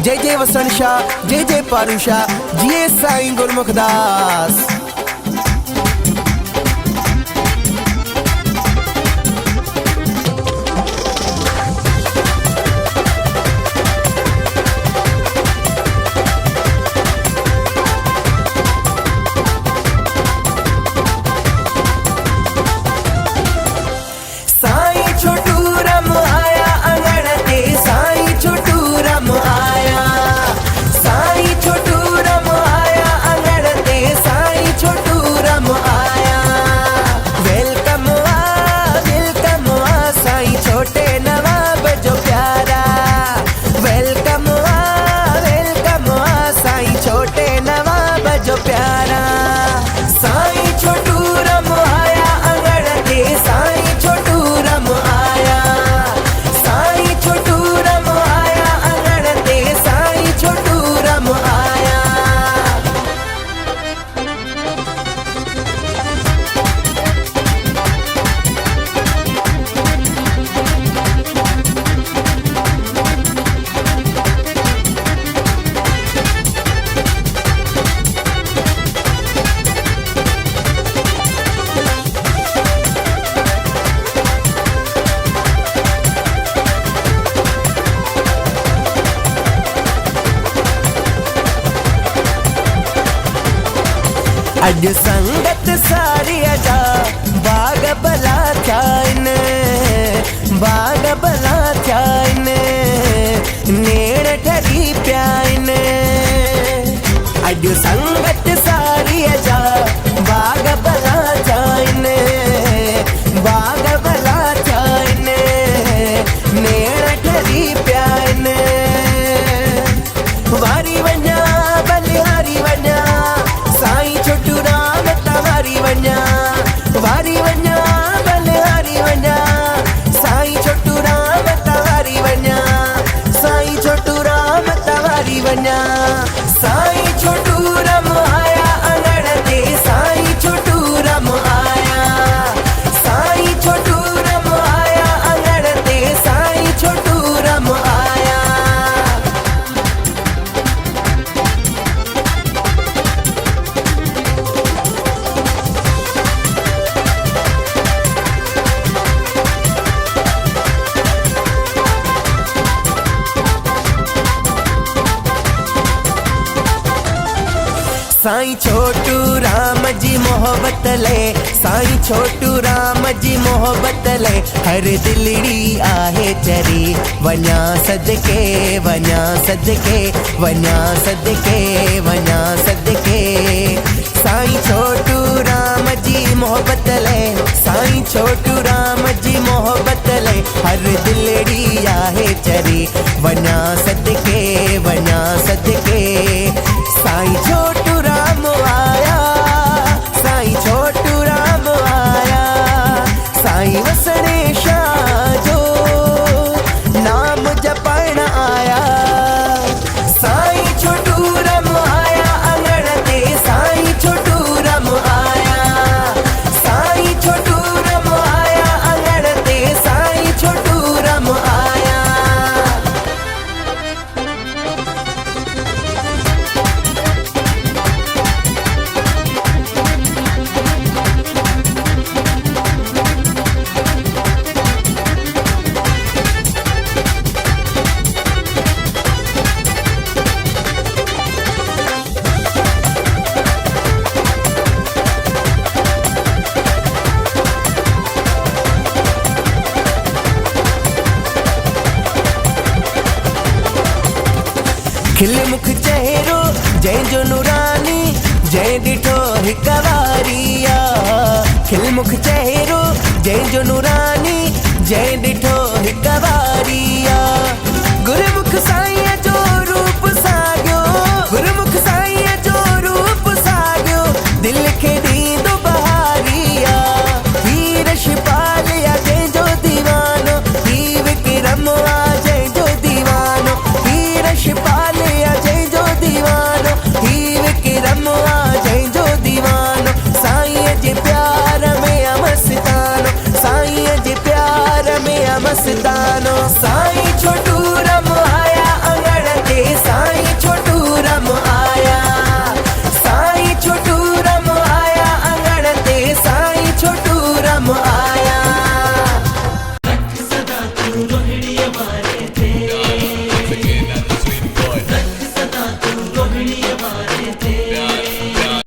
जय जय वसन शाह, जय जय पारू शाह, जिए साईं गुरमुखदास। अज संगत सारी अजा बाग बला चाइन, बाग बला चाइन, नेड़ ठरी प्याइन। अज संगत सारी अजा बाग बला चाइन, बाग बला चाइन, नेड़ ठरी प्याइन। वारी वञा बलिहारी वञा साईं छोटू राम तवारी वञा, वारी वञा बलिहारी वञा साईं छोटू राम तवारी वञा, साईं छोटू राम तवारी वञा। साईं छोटू राम आया अंगण ते, साईं छोटू राम आया, साईं छोटू राम आया अंगण ते, साईं छोटू राम आया। साईं छोटू राम जी मोहब्बत ले, साईं छोटू राम जी मोहब्बत ले, हर दिलड़ी आहे चरी वञा सदके, वञा सदके, वञा सदके, वञा सदके। साईं छोटू राम जी मोहब्बत ले, साईं छोटू राम जी मोहब्बत ले, हर दिलड़ी आहे चरी वञा सदके, वञा सदके। साईं छोटू राम आया, साईं छोटू राम आया, साईं वसणे शाह जो नाम जपण आया। साईं छोटू राम आया अंगण ते, साईं छोटू राम आया, साईं छोटू राम आया अंगण ते, साईं छोटू राम आया। खिल मुख चेहरो जंहिंजो नूरानी, जंहिं ॾिठो हिक वारिया। खिल मुख चेहरो जंहिंजो नूरानी, जंहिं ॾिठो हिक वारिया। गुरमुख साईं जो रूप साॻियो, गुरमुख साईं जो रूप साॻियो, दिल खे ॾींदो बहारिया। हीर शिपालिया जंहिंजो दीवानो, ही विक्रम आ जंहिंजो दीवानो। हीर शिपालिया जंहिंजो दीवानो, ही विक्रम आ जंहिंजो दीवानो। साईं जे प्यार में मस्तानो, साईं जे प्यार में मस्तानो।